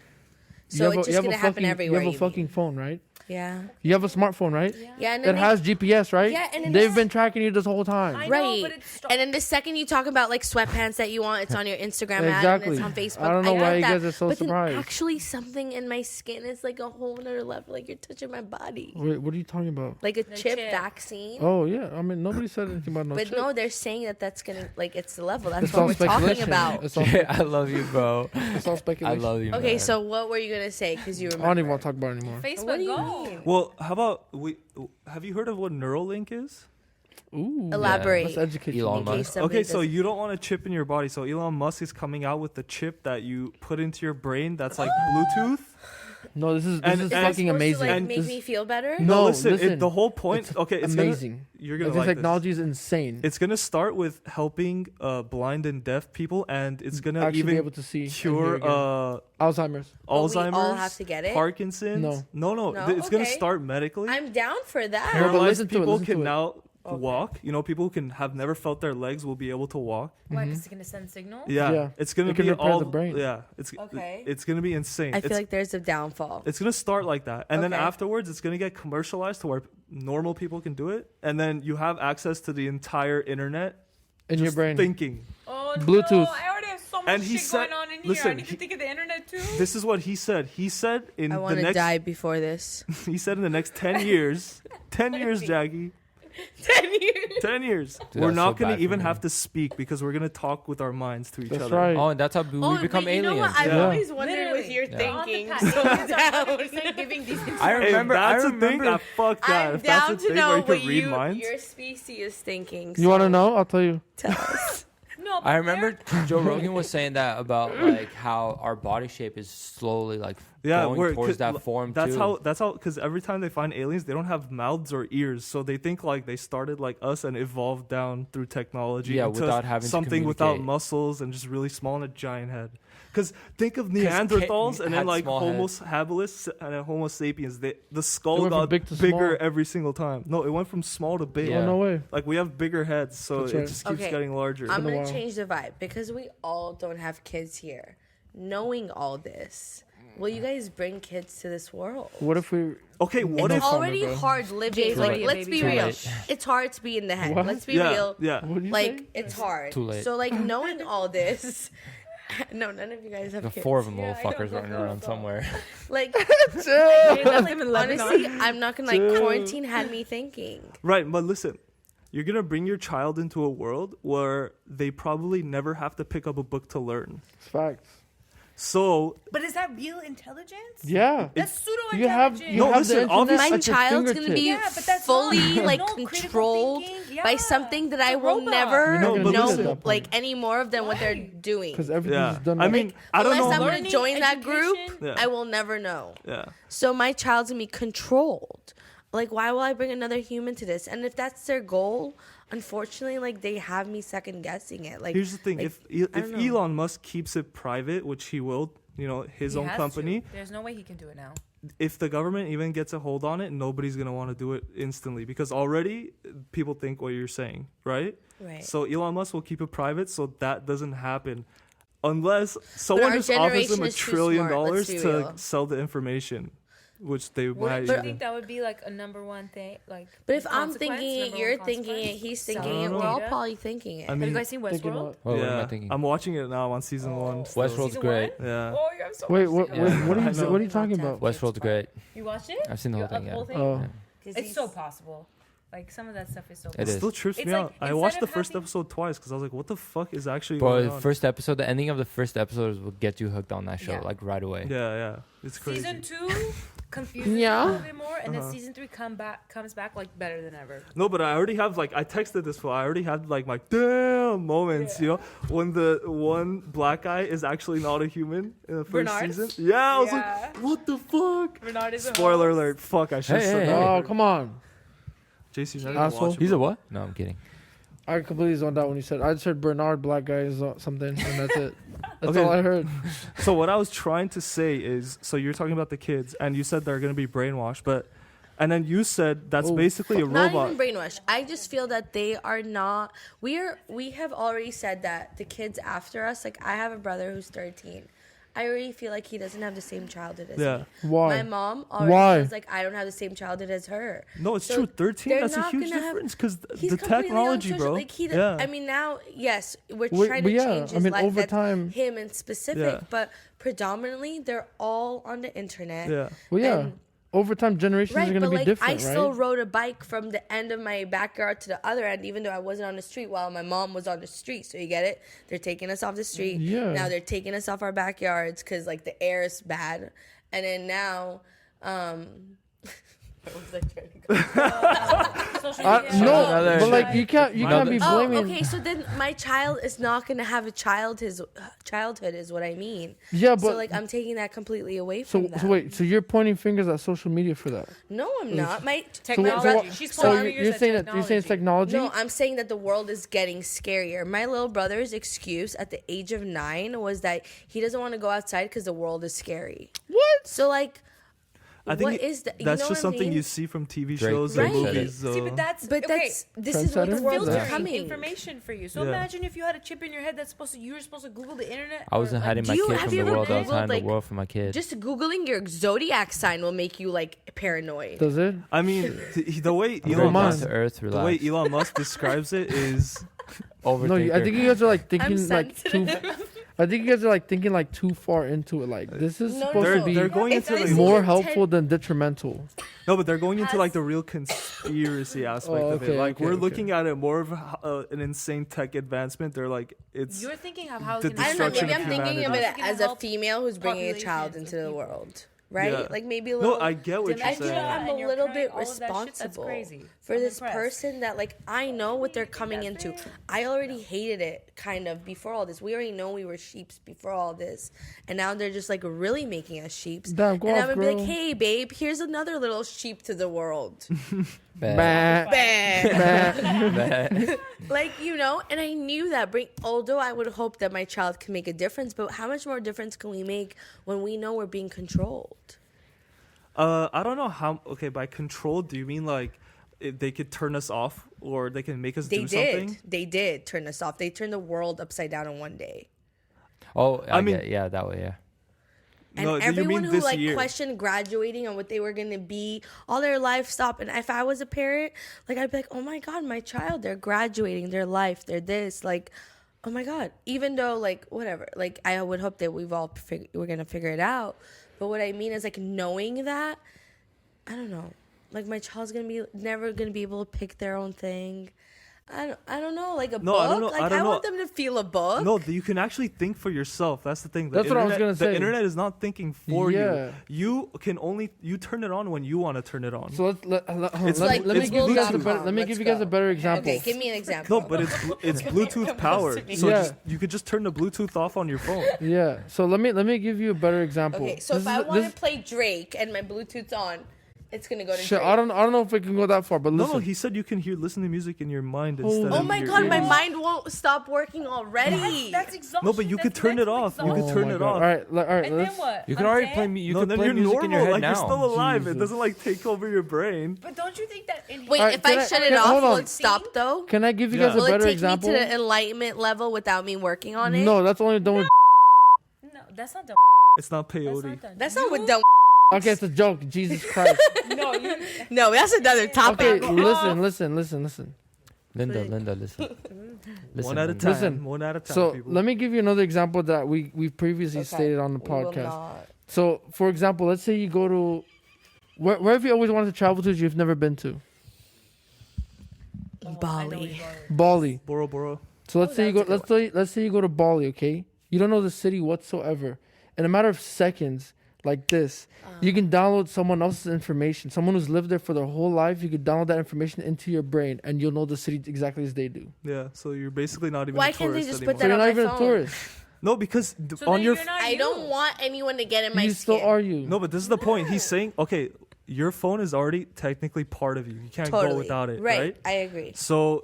So it's just gonna happen everywhere. You have a you fucking mean. phone, right? Yeah. You have a smartphone, right? Yeah, and It then has GPS, right? Yeah, and then they've this- been tracking you this whole time. I know, right. but it's And then the second you talk about like sweatpants that you want, it's on your Instagram ad and Exactly. it's on Facebook. I don't know why get you that. guys are so but surprised. Then actually, something in my skin is like a whole nother level. Like you're touching my body, Wait, what are you talking about? like a The chip chip. vaccine. Oh yeah, I mean nobody said anything about no but chip. no, they're saying that that's gonna like it's the level. That's It's what all we're talking speculation. about. It's all, I love you, bro. it's all I speculation. love you. Okay, man. so what were you gonna say? Because you I remember. don't even want to talk about it anymore. Facebook. What do you go. mean? Well, how about have you heard of what Neuralink is? Ooh, Elaborate. let's educate you. Elon In Musk. case somebody Okay, so doesn't- you don't want a chip in your body. So Elon Musk is coming out with the chip that you put into your brain that's like Bluetooth. No, this is And- Is and- that fucking supposed amazing. To, like, And make this- me feel better. No, listen, listen. the whole point. Okay, it's amazing. You're gonna Like, like this this. technology is insane. It's gonna start with helping blind and deaf people, and it's gonna Actually even be able to see and hear cure again. Alzheimer's, Alzheimer's. But we all have to get it? Parkinson's. No. no. No? It's gonna Okay. start medically. I'm down for that. No, but Paralyzed listen to it, people listen can to it. now walk. You know, people who can have never felt their legs will be able to walk. Why? Because it's gonna send signals. Yeah, Yeah. it's gonna It can be repair all the brain. Yeah, Okay. It's gonna be insane. I feel it's, like there's a downfall. it's gonna start like that, and then Okay. afterwards, it's gonna get commercialized to where normal people can do it, and then you have access to the entire internet. In your just brain. thinking. Oh Bluetooth. no! I already have so much And he shit said- going on in listen, here. I need he- to think of the internet too. This is what he said. He said in I the want to next. die before this. He said in the next 10 years, 10 years, Jackie. 10 years. 10 years. Dude, We're that's not so going bad to even for me. have to speak because we're going to talk with our minds to each That's other. right. Oh, and that's how we become but you know aliens. what? I've Yeah. always wondered with Literally. your They're on the thinking. path. So Aliens are down. 100% giving these I Hey, remember. if that's I a thing, remember. fuck that. I'm If that's down a to thing where know you what can read minds. your species is thinking. You want to so know? I'll tell you. Tell us. No, but I remember Joe Rogan was saying that about like how our body shape is slowly like going towards that form that's too. how because every time they find aliens they don't have mouths or ears, so they think like they started like us and evolved down through technology Yeah, into without having to something without communicate. muscles and just really small and a giant head. Because think of 'Cause Neanderthals and then had like small Homo heads. habilis and then Homo sapiens, the skull went from got big to bigger small. every single time. No, it went from small to big. Yeah. Oh no way. Like we have bigger heads, so That's it right. just keeps Okay, getting larger. I'm been a going to while. change the vibe because we all don't have kids here. Knowing all this, will you guys bring kids to this world? What if we? Okay, what It's if? already bro. hard living. Jay's Like, already a let's baby be Too real. late. It's hard to be in the head. What? Let's be Yeah, real. yeah. What do you Like say? it's hard. Too late. So like knowing all this, No, none of you guys have The kids. 4 of them Yeah, little I know, fuckers go, running go, around go. somewhere. Like, Honestly, honestly, I'm not gonna like quarantine had me thinking. Right, but listen, you're gonna bring your child into a world where they probably never have to pick up a book to learn. Facts. So But is that real intelligence? Yeah. That's pseudo You have intelligence. you No, have listen, the internet obviously- My at your child's gonna be fingertips. Yeah, but that's fully not- like no critical controlled thinking. by Yeah. something that It's I a will robot. never You're not gonna know lose at that like point. any more of than what they're doing. because everything's yeah, done. I like- mean, I don't Unless know. I'm gonna Learning, join that group, education. Yeah. I will never know. Yeah, So my child's gonna be controlled. Like, why will I bring another human to this? And if that's their goal, unfortunately, like they have me second guessing it. Like, here's the thing: like, if I don't know. Elon Musk keeps it private, which he will, his He own has company. to. There's no way he can do it now. If the government even gets a hold on it, nobody's gonna want to do it instantly because already people think what you're saying, right? Right. So Elon Musk will keep it private, so that doesn't happen unless someone our just offers generation them $1 is too trillion smart, let's be to real. sell the information, which they might. Wouldn't you even- think that would be like a number one thing? Like, But if I'm consequence, thinking it, number you're one thinking it, consequence? he's Selling thinking it, don't we're all data? probably thinking it. I Have mean, you guys seen thinking Westworld? about- What am yeah, I thinking? I'm watching it now. I'm on season one. still. Westworld's Season great. one? Yeah. Oh, you have so Wait, much what? to go. Yeah. What are I you? know. What are you talking about? Westworld's great. You watched it? I've seen the whole thing, yeah. Oh, It's so possible. Like some of that stuff is so. It It is. still trips It's me like, out. I instead watched of the first having- episode twice because I was like, "What the fuck is actually Bro, going the on?" first episode, the ending of the first episode will get you hooked on that show Yeah. like right away. Yeah, it's crazy. Season 2 confuses me Yeah. a little bit more, and Uh-huh. then season 3 comes back like better than ever. No, but I already have I texted this for. I already had like my damn moments, when the one black guy is actually not a human in the first Bernard? season. Yeah, I was Yeah. like, what the fuck? Bernard is a Spoiler host. alert! Fuck, I should have Hey, said hey, that. oh, come on! JC, you're not Asshole. gonna watch it, He's a bro. what? No, I'm kidding. I completely zoned out when you said. I just heard Bernard, black guy is something, and that's it. That's Okay. all I heard. So what I was trying to say is, so you're talking about the kids, and you said they're gonna be brainwashed, and then you said that's Oh, basically a Not robot. even brainwash. I just feel that they are not. We have already said that the kids after us. Like, I have a brother who's 13. I already feel like he doesn't have the same childhood as Yeah. me. Why? My mom already Why? feels like I don't have the same childhood as her. No, it's So true. 13. they're That's a not huge gonna have- difference because He's the completely technology, unsocial. bro. Like Yeah. I mean, now, yes, we're Wait, trying but to yeah, change I his mean, life. over That's time- him in specific, Yeah. but predominantly they're all on the internet. Yeah. Well, yeah. And- Over time, generations Right, are gonna but be like different, I right? still rode a bike from the end of my backyard to the other end, even though I wasn't on the street while my mom was on the street. So you get it? They're taking us off the street. Yeah. Now they're taking us off our backyards because like the air is bad, and then now, where was I trying to go? Social media. No, Another- but like you can't be Oh, blaming. okay. So then my child is not gonna have a childhood, is what I mean. Yeah, So but like I'm taking that completely away from so, them. so wait, so you're pointing fingers at social media for that? No, I'm not. My Technology. So, She's so pointing you're, fingers you're at saying that you're saying it's technology? No, I'm saying that the world is getting scarier. My little brother's excuse at the age of 9 was that he doesn't want to go outside because the world is scary. What? So like, I think what is that? You that's know just what I something mean? you see from TV Drake shows said and it. movies. See, but that's But okay. this is what the Trendsetter? world's Yeah. Filtering becoming. information for you. So Yeah. imagine if you had a chip in your head that's you're supposed to Google the internet. I wasn't or, hiding do my you- kid have from you the ever world. I was Googled, hiding like, the world from my kid. Just googling your zodiac sign will make you like paranoid. Does it? I mean, the way I'm very Elon mine. down Musk, to earth, the way relax. Elon Musk describes it is No, I think you guys are like I'm thinking like too. I think you guys are like thinking like too far into it. Like this is No, supposed they're to be they're going If into this like, more is helpful 10 than detrimental. no, but they're going into Has- like the real conspiracy aspect Oh, of it. okay, Like okay, we're okay. looking at it more of an insane tech advancement. They're like it's You're thinking of how The it's gonna I don't know. destruction Maybe of I'm thinking of humanity. it How's it gonna as a help female who's bringing a child populations into of the people? world, right? Yeah. Like maybe a little. no. I get what you're I feel saying. like I'm And a you're little carrying bit all of that shit, that's responsible crazy. for I'm this impressed. person that like I know what they're coming that's into. fair. I already hated it kind of before all this. We already know we were sheeps before all this, and now they're just like really making us sheeps. Damn, go and off, I'm gonna be girl. like, hey babe, here's another little sheep to the world. Bad. Bah. Bad. Like, you know, and I knew that although I would hope that my child can make a difference, but how much more difference can we make when we know we're being controlled? I don't know how. Okay, by control, do you mean like they could turn us off or they can make us They do did. something? They did turn us off. They turned the world upside down in one day. Oh, I mean- yeah, that way, yeah. And No, do you everyone mean who this like year? questioned graduating and what they were gonna be, all their life stopped. And if I was a parent, like I'd be like, oh my god, my child, they're graduating, their life, they're this. Like, oh my God, even though like whatever, like I would hope that we're gonna figure it out. But what I mean is like knowing that, I don't know, like my child's never gonna be able to pick their own thing. I don't know, like a book. I don't know. Like I want them to feel a book. No, you can actually think for yourself. That's the thing. That's what I was gonna say. The internet is not thinking for Yeah. you. You can only turn it on when you want to turn it on. So let It's me like- give it's you guys a Bluetooth. better, let me Let's give you guys go. a better example. Okay, give me an example. No, but it's Bluetooth powered. So Yeah. you could just turn the Bluetooth off on your phone. Yeah. So let me give you a better example. Okay, so This if is- I want this- to play Drake and my Bluetooth's on, it's gonna go to Shit, Drake. I don't know if we can go that far, but listen. No, he said you can listen to music in your mind instead Oh of my your God, my ears. mind won't stop working already. That's exhaustion. No, but you could That's turn it mental off. You could exhaustion. turn my it God. off. All right, And then let's. what? You can already Undead? play me. You No, can then play you're music in your normal. head Like now. you're still alive. It Jesus. doesn't like take over your brain. But don't you think that in Wait, Alright, if can I I- shut can- it off, hold will on. it stop though? Can I give you Yeah. guys Will a it better take example? me to the enlightenment level without me working on it? No, that's only done with. No, that's not dumb. It's not That's peyote. not dumb. That's not what dumb. Okay, it's a joke. Jesus Christ. No, you. No, that's another Okay, topic. listen. Linda, listen. One at a Linda. time. Listen, One at a time. So people. let me give you another example that we've previously Okay, stated on the we will podcast. not. So, for example, let's say you go to where have you always wanted to travel to that you've never been to? Bali. Bali. Boro Boro. So let's say you go. Let's say you go to Bali. Okay, you don't know the city whatsoever. In a matter of seconds, like this, you can download someone else's information. Someone who's lived there for their whole life. You could download that information into your brain, and you'll know the city exactly as they do. Yeah, so you're basically not even Why a can't they tourist just anymore. put So that you're on not my even a phone? tourist. No, because So on then your you're not I you. don't want anyone to get in my You skin. still are you. no, but this is the point. He's saying, okay, your phone is already technically part of you. You can't Totally. go without it, right? I agree. So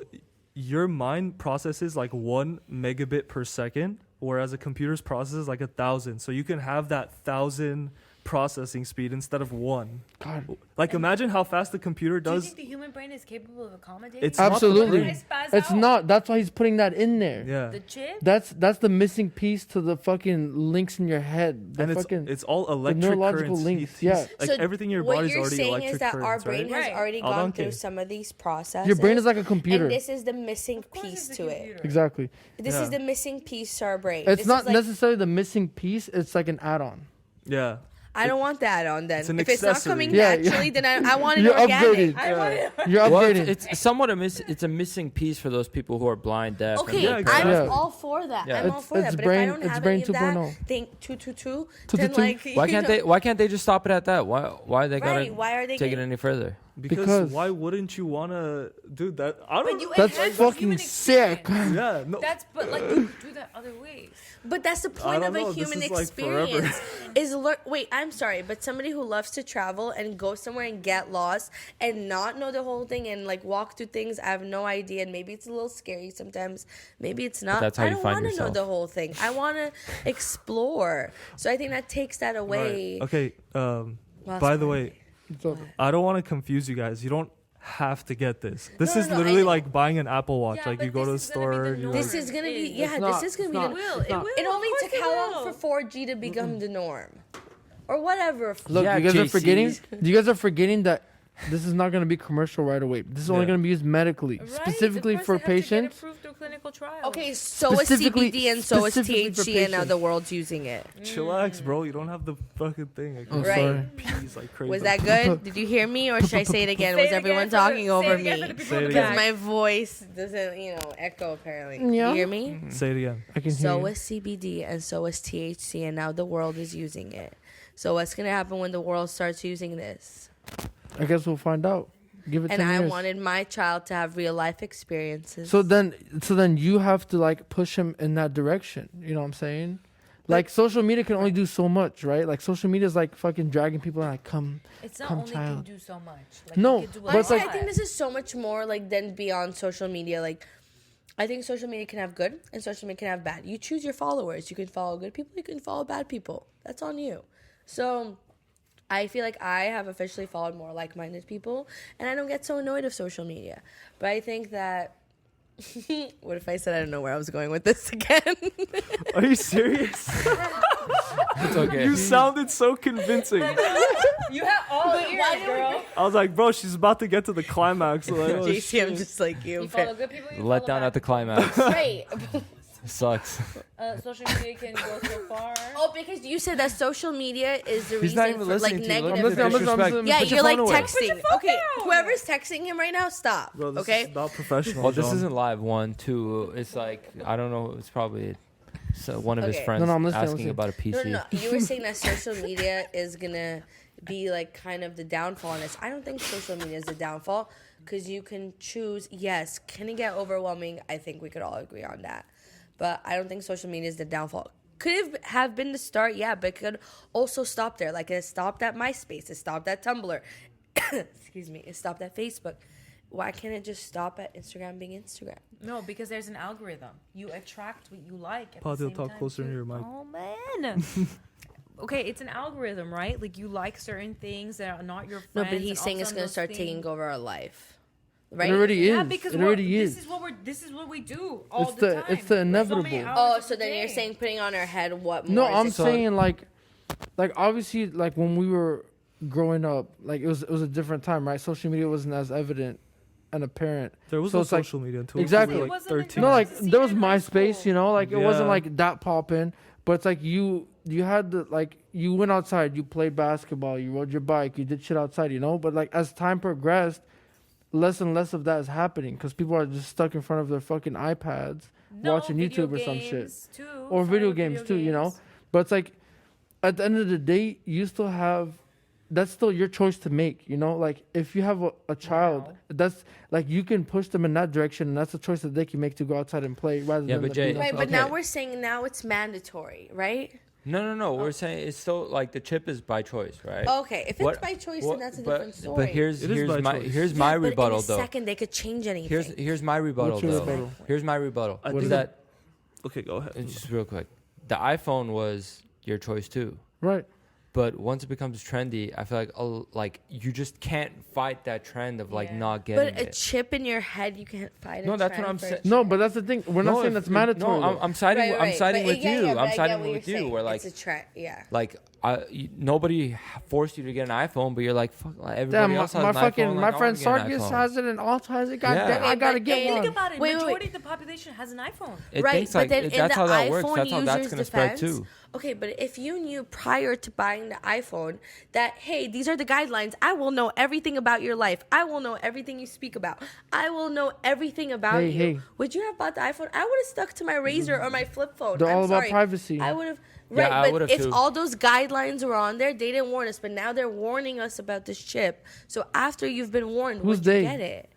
your mind processes like 1 megabit per second, whereas a computer's processes like 1,000. So you can have that 1,000 processing speed instead of 1. God. Like imagine how fast the computer Do you does. think the human brain is capable of accommodating? It's not Absolutely. the I spaz It's out. not. That's why he's putting that in there. Yeah. The chip. That's the missing piece to the fucking links in your head. The And fucking it's all electric neurological currents. links, yeah. Like So everything in your what body's you're already saying electric is that our currents, brain right? has already I'll gone dunk through it. some of these processes. your brain is like a computer. And this is the missing Of course piece it's a to it. computer. Exactly. This Yeah. is the missing piece to our brain. It's This not is like, necessarily the missing piece. It's like an add-on. Yeah. I don't want that on then. It's an If it's not accessory. coming Yeah, naturally, then I want it You're organic. upgrading. I want it. You're Well, upgrading. it's somewhat it's a missing piece for those people who are blind, deaf. and Okay, Yeah, impaired. exactly. I'm Yeah. all for that. Yeah. I'm all It's- for that. it's But brain- if I don't it's have brain any of that, 2.0. think 222, 222. then like Why you can't know, they? Why can't they just stop it at that? Why they gotta Right? Why are they take it getting? any further? Because why wouldn't you want to do that? I But don't you know. That's enhance the fucking human sick. experience. Yeah, no. That's but like you do that other ways. But that's the point don't of a know, this human is, like, forever. experience. Wait, I'm sorry, but somebody who loves to travel and go somewhere and get lost and not know the whole thing and like walk through things, I have no idea. And maybe it's a little scary sometimes. Maybe it's not. that's how I you don't find want to know yourself. the whole thing. I want to explore. So I think that takes that away. Right. Okay. Lost By the my way, So, I don't want to confuse you guys. You don't have to get this. This No, is no, I literally know. like buying an Apple Watch. Yeah, like but you go to the this is gonna be store. the You norm. This is gonna be It's not- this is gonna it's be not. the. Will It's it not. will? It only Of took course how it long will. for 4G to become the norm, or whatever. look, Yeah, you guys are JCs. forgetting. You guys are forgetting that this is not going to be commercial right away. This is only Yeah. going to be used medically, Right, specifically of course for they have to get patients. approved through clinical trials. Okay, so is Specifically- CBD and so is specifically for THC, and now patients. the world's using it. Chillax, bro. You don't have the fucking thing. I Oh, can't Right. sorry. peas like crazy. Was that good? Did you hear me, or should I say it again? Say Was it everyone again for the- talking say over it again for me? the people Say in it the again. Because back. my voice doesn't, echo apparently. Yeah. You hear me? Say it again. I can hear So you. is CBD and so is THC, and now the world is using it. So what's gonna happen when the world starts using this? I guess we'll find out. Give it And 10 I years. wanted my child to have real life experiences. So then you have to like push him in that direction. You know what I'm saying? Like social media can only do so much, right? Like social media is like fucking dragging people and like come. It's not Come, only child. can do so much. Like, No, it can do a but it's Honestly, like- I think this is so much more like than beyond social media. Like, I think social media can have good and social media can have bad. You choose your followers. You can follow good people. You can follow bad people. That's on you. So I feel like I have officially followed more like-minded people, and I don't get so annoyed of social media. But I think that. What if I said I don't know where I was going with this again? Are you serious? It's okay. You sounded so convincing. You have all ears, girl. I was like, bro, she's about to get to the climax. Like, oh, JC, I'm shit. just like you. You follow good people. You Let follow down bad at the people. climax. Right. Sucks. Social media can go so far. Oh, because you said that social media is the He's not reason even for like listening to you. Look negative. at the disrespect. Yeah, Put your you're like phone away. texting. Okay, whoever's texting him right now, stop. Bro, this Okay. is not professional. Well, this John. isn't live. 1, 2. It's like I don't know. It's probably one of his Okay. friends No, I'm listening, asking about a PC. No. You were saying that social media is gonna be like kind of the downfall on this. I don't think social media is the downfall because you can choose. Yes, can it get overwhelming? I think we could all agree on that. But I don't think social media is the downfall. Could have been the start, yeah, but it could also stop there. Like it stopped at MySpace, it stopped at Tumblr. Excuse me, it stopped at Facebook. Why can't it just stop at Instagram being Instagram? No, because there's an algorithm. You attract what you like. At Pateel, the same talk time closer too. to your mic. Oh man. Okay, it's an algorithm, right? Like you like certain things that are not your friends. No, but he's and saying all it's of gonna those start things- taking over our life. It Right? already Yeah, is. because It already this is. is what we do all It's the the- time. it's the Like, so many inevitable. hours Oh, of so the then you're day. saying putting on our head what more No, is I'm it? saying like obviously like when we were growing up, like it was a different time, right? Social media wasn't as evident and apparent. There was So no it's like- social media until Exactly. we were It like wasn't 13. No, Yeah. like See there was in high MySpace, school. you know, like it wasn't Yeah. like that popping, but it's like you had the like you went outside, you played basketball, you rode your bike, you did shit outside, you know. But like as time progressed, less and less of that is happening because people are just stuck in front of their fucking iPads No, watching video YouTube or some shit, games too. or Sorry, video games too, you know. games. But it's like at the end of the day, you still have. That's still your choice to make, you know. Like if you have a child, Wow. that's like you can push them in that direction, and that's a choice that they can make to go outside and play rather Yeah, than but being Jay- Right, outside. but now Okay. we're saying now it's mandatory, right? No. We're saying it's still like the chip is by choice, right? Okay, if it's What- by choice, What- then that's a different story. But here's It is by choice. here's my Yeah, but rebuttal in a though. second they could change anything. Here's my rebuttal What's your though. rebuttal? Here's my rebuttal. I What Is is that Okay, go ahead. just real quick? The iPhone was your choice too. Right. But once it becomes trendy, I feel like you just can't fight that trend of like Yeah. not getting But a it. chip in your head, you can't fight. No, a that's what trend I'm for a saying. No, trend. but that's the thing. We're not saying if- that's mandatory. No, I'm siding. Right, I'm right, siding but with yeah, you. yeah, but I'm I get siding what you're with you. saying. Where like it's a trend, yeah. like nobody forced you to get an iPhone, but you're like fuck. Like, everybody Damn, else has my an fucking iPhone, my like, I friend wanna get an Sarkis iPhone. has it and Alta has it. God Yeah. damn, I Okay, gotta but get hey, Think one. about it. Wait, wait, Majority wait. of the population has an iPhone. It Right, thinks but like then in that's the how that iPhone works. That's how that's user's gonna spread defense, too. Okay, but if you knew prior to buying the iPhone that, hey, these are the guidelines, I will know everything about your life. I will know everything you speak about. I will know everything about Hey, you. hey. Would you have bought the iPhone? I would have stuck to my Razor or my flip phone. They're I'm all about sorry. privacy. I would have. Yeah, Right, I but would've if too. all those guidelines were on there, they didn't warn us. But now they're warning us about this chip. So after you've been warned, Who's would you they? get it?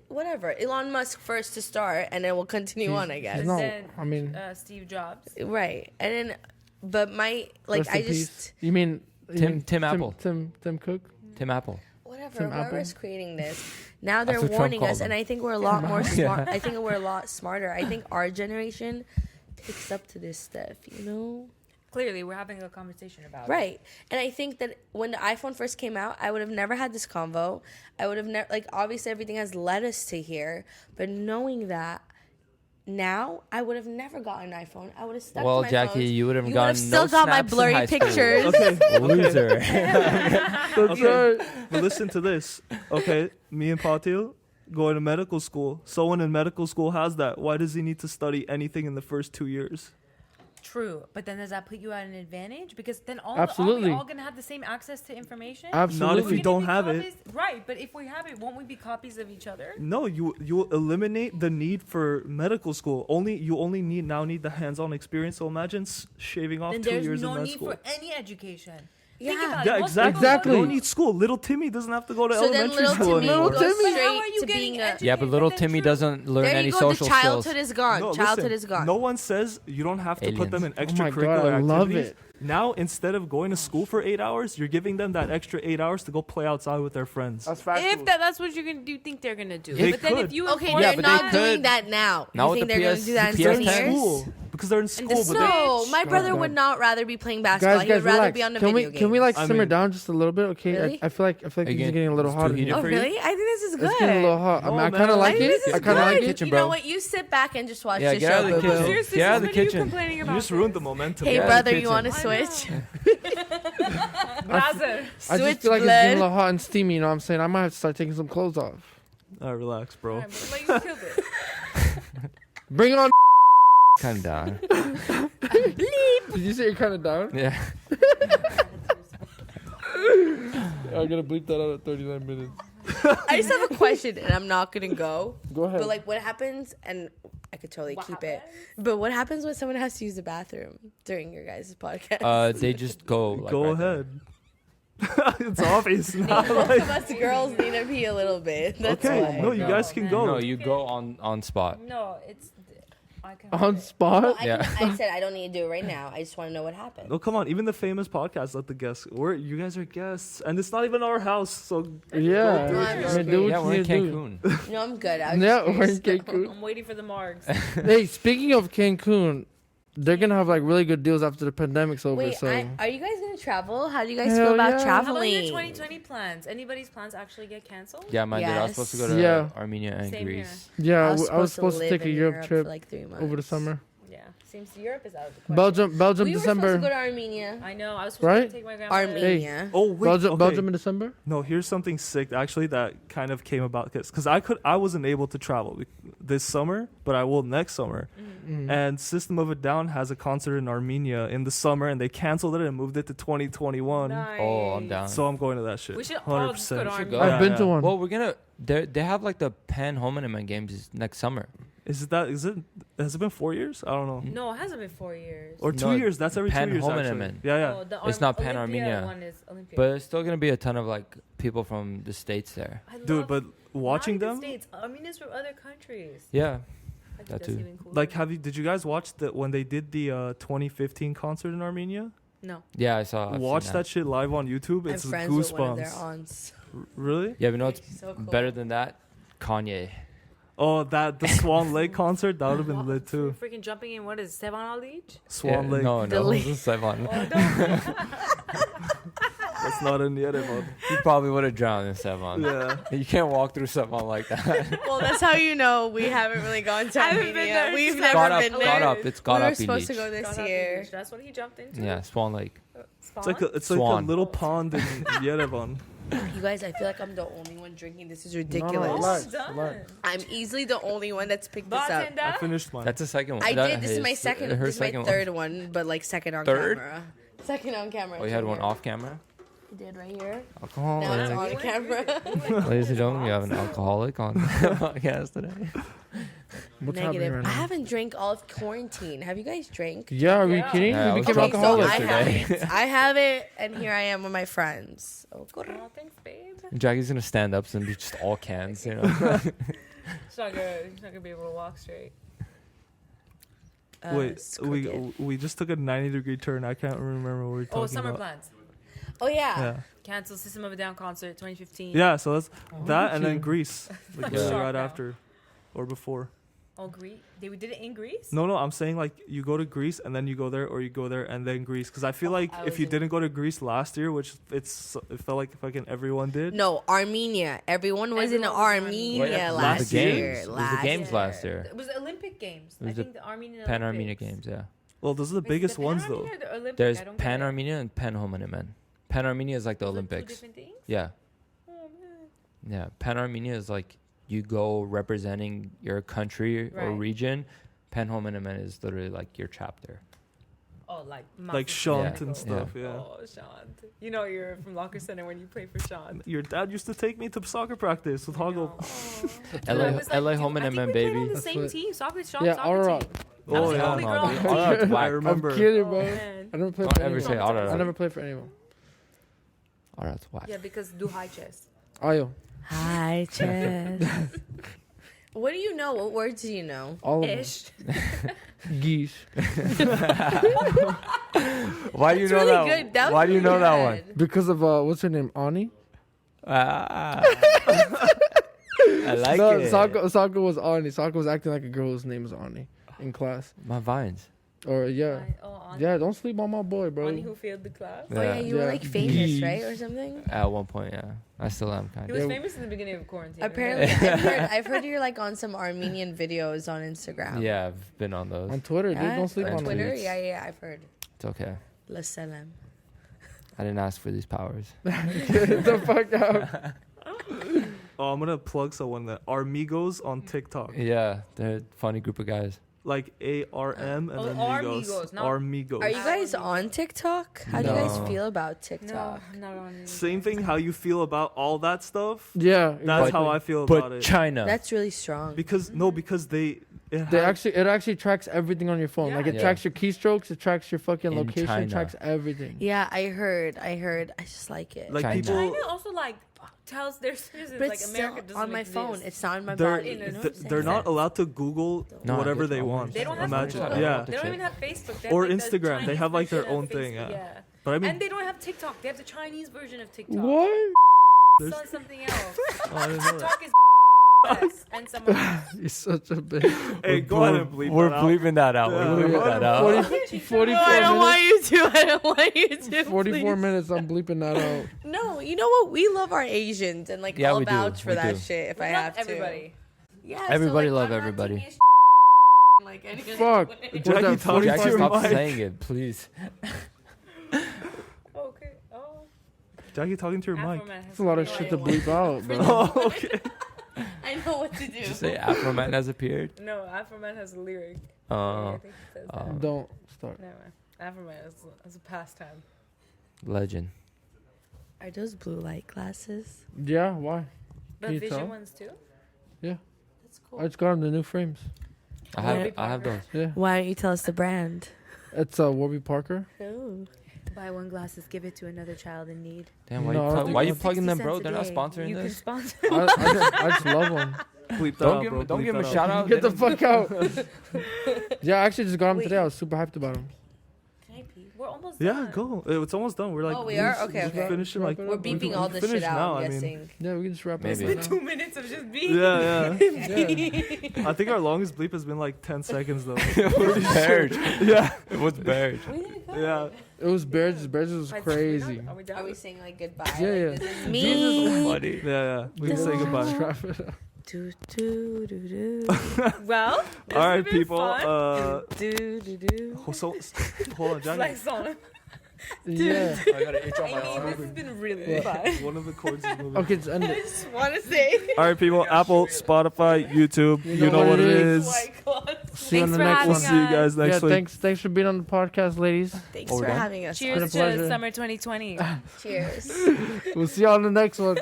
Whatever. Elon Musk first to start, and then we'll continue on, I guess. No, Then, I mean- Steve Jobs. Right. And then, but my, like, Rest I in just, peace. You mean Tim Apple. Tim Cook. Tim Apple. whatever, Tim whoever's Apple? creating this, now they're what Trump warning called us, and them. I think we're a lot more Yeah. smart. I think we're a lot smarter. I think our generation takes up to this stuff, you know? Clearly, we're having a conversation about it. Right. And I think that when the iPhone first came out, I would have never had this convo. I would have never, like, obviously everything has led us to here, but knowing that now, I would have never gotten an iPhone. I would have stuck Well, to my Jackie, phones. you would have You gotten still no got my snaps in blurry high school. pictures. Okay, Loser. That's Okay. right. but listen to this. Okay, me and Pateel going to medical school. Someone in medical school has that. Why does he need to study anything in the first 2 years? True, but then does that put you at an advantage? Because then are Absolutely. we all gonna have the same access to information? Absolutely. Not if you Wouldn't don't be have it. copies? Right, but if we have it, won't we be copies of each other? No, you eliminate the need for medical school. You only need the hands-on experience. So imagine shaving off Then 2 there's years in no med need school. for any education. Yeah. Think about Yeah, it. Most exactly. people go to- Exactly. Don't need school. Little Timmy doesn't have to go to So then elementary little school Timmy anymore. goes Timmy? But how are straight you to getting being a... educated? Yeah, but little That's Timmy true. doesn't learn There any you go. The social childhood skills. is gone. No, Childhood listen, is gone. No one says you don't have to put them in Aliens. Oh my God, extracurricular I love activities. it. Now, instead of going to school for 8 hours, you're giving them that extra 8 hours to go play outside with their friends. That's factual. If that's what you're gonna do, think they're gonna do. They but then could. if you Okay, enforce they're but that- they not doing could. that now. Now You with think the they're going to PS do that in Because they're 10 in years? school. Because they're in school. But they, No, my brother God. would not rather be playing basketball. guys, He would rather relax. be on the Can video we like I simmer mean- down just a little bit? Okay, Really? I feel like these are Again, getting a little it's too hot in heated here. Oh, for you? really? I think this is good. It's getting a little hot. I mean, No, I man. kind of like I think it. this is I kind of good. like it. Kitchen, You bro. know what? You sit back and just watch Yeah, the get show, out of the boo-boo. kitchen. Seriously, Get out of since the when are you kitchen. complaining you about just ruined the this? momentum. Hey, Yeah, brother, kitchen. you want to I switch? Brother. I just Switch feel like it's getting a blood. little hot and steamy. You know what I'm saying? I might have to start taking some clothes off. Relax, bro. Alright, but like, you killed it. Bring it on. kind of down. Did you say you're kind of down? Yeah. I'm gonna bleep that out at 39 minutes. I just have a question, and I'm not gonna go. Go ahead. But like, what happens? And I could totally What keep it. happens? But what happens when someone has to use the bathroom during your guys' podcast? They just go. Like, Go right there. ahead. It's obvious now. Both Like, of us girls need to pee a little bit. That's okay, why. no, you guys can go. No, you go on spot. No, it's. I can On spot? No, Yeah. I said I don't need to do it right now. I just want to know what happened. No, come on. Even the famous podcast let the guests. You guys are guests, and it's not even our house. So Yeah. No, I'm I just mean, do Yeah, what we're you in need to do. Cancun. No, I'm good. I was Yeah, just we're in curious. Cancun. I'm waiting for the margs. Hey, speaking of Cancun, they're gonna have like really good deals after the pandemic's over. Wait, So are you guys gonna travel? How do you guys Hell feel about yeah. How about your traveling? 2020 plans? Anybody's plans actually get canceled? Yeah, mine did. I was Yes. supposed to go to Yeah. Armenia and Same Greece. yeah, I was to supposed to live take a in Europe trip for like 3 months. over the summer. Yeah. Seems Europe is out of the question. Belgium, We were supposed to go December. to Armenia. I know. I was supposed Right? to take my grandma. there. Armenia. oh wait, Belgium, okay. Belgium in December. No, here's something sick actually that kind of came about because I wasn't able to travel this summer, but I will next summer. Mm. And System of a Down has a concert in Armenia in the summer, and they canceled it and moved it to 2021. Nice. Oh, I'm down. So I'm going to that shit. We should all 100%. just go to should go. Armenia. I've been to one. Well, we're gonna. They have like the Pan Hominem games next summer. Has it been 4 years? I don't know. No, it hasn't been 4 years. Or 2 No, years. That's every 2 Pan years actually. Hominem. Yeah, yeah. Oh, the It's not Olympia Pan-Armenia. one is Olympia. But it's still gonna be a ton of like people from the states there. I Dude, love but watching not them, the States. Armenians from other countries. Yeah. I think That that's too. even cooler. like, did you guys watch when they did the 2015 concert in Armenia? No. Yeah, I saw. I've Watch seen that shit live on YouTube. I'm It's friends with one of their goosebumps. aunts. Really? Yeah, but no, it's So cool. better than that. Kanye. Oh, the Swan Lake concert that would have been lit too. Freaking jumping in, what is it, Sevan Ali? Swan Yeah, Lake. No, The no, lake. this is Sevan. That's not in Yerevan. He probably would have drowned in Sevan. Yeah. You can't walk through Sevan like that. Well, that's how you know we haven't really gone to I haven't been Armenia. there. We've It's never got up, been got there. up. It's got We were up. supposed to go this Got up year. beach. That's what he jumped into. Yeah, Swan Lake. It's like a Swan. little pond in Yerevan. You guys, I feel like I'm the only one drinking. This is No, ridiculous. no, relax, done. relax. I'm easily the only one that's picked this up. Bartender? I finished mine. That's the second one. I That- did. This is my his- second. her This is my second third one, but like second on Third? camera. Second on camera. Oh, you had right one here. off camera? I did right here. Alcohol. Now it's Ladies on camera. ladies and gentlemen, we have an alcoholic on the podcast today. What's happening Negative. right I now? haven't drank all of quarantine. Have you guys drank? Yeah, are we Yeah. kidding? Yeah, I we was became drunk Okay, so alcoholics. I have yesterday. it. I have it, and here I am with my friends. Oh, Oh, thanks, babe. Jackie's gonna stand up and be just all cans, you know. She's not gonna be able to walk straight. Wait, it's crooked. we just took a 90-degree turn. I can't remember what we were talking Oh, summer about. plans. Oh yeah. Yeah. Cancel System of a Down concert 2015. Yeah, so that's Oh, that and then cute. Greece. Like Yeah. really Sharp right now. after or before. Oh, Greece. We did it in Greece? No, I'm saying like you go to Greece and then you go there, or you go there and then Greece. Because I feel like I if was you in- didn't go to Greece last year, which it felt like fucking everyone did. No, Armenia. Everyone was in Everyone was in Armenia Armenia. It was last the games. year. It was the Last games year. last year. It was the Olympic Games. It was I the think the Armenian Pan Armenia Olympics. games, yeah. Well, those are the Wait, biggest the ones Pan though. Armenia or the Olympic? There's I don't Pan get it. Armenia and Pan Hominem. Pan Armenia is like the Those are two Olympics. different things? Yeah. Oh, man. Yeah. Pan Armenia is like you go representing your country or Right. region. Pan Hominem is literally like your chapter. Oh, like Like Massive Shant Technical. and stuff. Yeah. Oh, Shant. You know you're from Locker Center when you play for Shant. Your dad used to take me to soccer practice with Hoggle. LA I was like, LA dude, I Hominem, think we played baby. on the That's same what- team. Soccer, Yeah, soccer Aurora. team. I Oh was the yeah. only girl. Oh, that's I whack. remember. I'm kidding, Oh, bro. man. I never played Don't for ever anyone. say Aurora. I never played for anyone. Oh, that's whack. Yeah, because do high chest. Ayo, Hi, Chess. What do you know? What words do you know? all of them. Ish. Geese. Why do you It's know really that? good. That was Why do you really know that one? good. Because of what's her name? Ani? Ah. I like No, it. Saka was Ani. Saka was acting like a girl whose name was Ani in class. My vines. Or yeah. Oh, on, Yeah, don't sleep on my boy, bro. on who failed the class. Oh yeah, you were Yeah. like famous, Geese. right, or something? At one point, yeah. I still am kind He of. was Yeah. famous in the beginning of quarantine. Apparently, I've heard you're like on some Armenian videos on Instagram. Yeah, I've been on those. On Twitter, dude. Yeah, Don't sleep on on Twitter. Twitter. Yeah, I've heard. It's okay. La salam. I didn't ask for these powers. Get the fuck out. Oh, I'm gonna plug someone that Armigos on TikTok. Yeah, they're a funny group of guys. like ARM and Oh, then Armigos, Migos. not- Armigos. Are you guys on TikTok? How do you guys No. feel about No, TikTok? I'm not on it. Same thing. How you feel about all that stuff? Yeah, That's exactly. how I feel about But it. China. That's really strong. Because they It actually tracks everything on your phone. Like it Yeah. tracks your keystrokes, it tracks your fucking In location, China. it tracks everything. Yeah, I heard. I just like it. like China. people. China also like tells their citizens but like it's America still doesn't on my exist. phone. It's not on my They're, body. You know what I'm they're saying? not allowed to Google No, I whatever get they you. want. They don't have Imagine, Facebook. yeah. They don't even have Facebook. They have, Or like, the Instagram. They Chinese have, like, their version own of thing, Facebook, yeah. But I mean, and they don't have TikTok. They have the Chinese version of TikTok. What? there's, It's on something else. oh, I didn't know that. TikTok is yes, and someone else. You're such a bitch. Hey, go ahead and bleep We're that out. bleeping that out. Yeah. We're bleeping that out. 44 No, I don't want minutes. you to. I don't want you to. 44 please. minutes, I'm bleeping that out. No, you know what? We love our Asians and like Yeah, I'll we do. vouch for We that do. shit if We I love have to. everybody. Yeah, Everybody so, like, love I'm not everybody. taking a like any Fuck. way. What's Jackie that, talking Jackie, to your 45? stop mic. saying it, please. Okay. Oh. Jackie talking to your mic. Afro Man has That's a lot of no shit to idea. bleep out, bro. Oh, okay. I know what to do. Just say Afro Man has appeared. No, Afro Man has a lyric. Uh, I think it says that. Don't start. Never mind. Afro Man is a pastime. legend. Are those blue light glasses? Yeah, why? But Can you vision tell? ones too. That's cool. I just got them the new frames. Warby I have those. Parker. Yeah. Why don't you tell us the brand? It's Warby Parker. Oh. Buy one glasses, give it to another child in need. Damn, why No, I you, don't plug, think why you so. plugging them, 60 bro? cents a They're not day. sponsoring You can this. sponsor. I just love them. Bleep that Don't out, give bro. him, don't Bleep give him that a out. shout out. Get the Let fuck out. Yeah, I actually just got them Wait. today. I was super hyped about them. Can I pee? We're almost Yeah, done. go. It's almost done. We're like. Oh, we are? just- Okay, just okay. Finishing like. We're We're We beeping can all this finish shit out, now, I'm I mean. guessing. Yeah, we can just wrap it Maybe. up. now. 2 minutes of just being. Yeah, yeah. Yeah. I think our longest bleep has been like 10 seconds though. it was buried. Yeah, It was buried. yeah. It was Bears. Bears was crazy. Are we done? Are we saying like goodbye? Yeah, Like, yeah. This is So me. funny. Yeah, yeah. We can say goodbye. Just wrap it up. Do, do, do, do. Well, this All has right, been people. fun. Do, do, do. So, hold on, Jackie. Flex on him. Yeah. I got an itch on my I mean, arm. this has been really What? fun. One of the chords is moving. Okay, just end I it. just want to say. All right, people. Apple, Spotify, YouTube. You know what it is. See you on Thanks the for next having one. See you guys next Yeah, week. thanks for being on the podcast, ladies. Thanks Oh, for we're done? having us. Cheers a to pleasure. summer 2020. Cheers. We'll see you on the next one.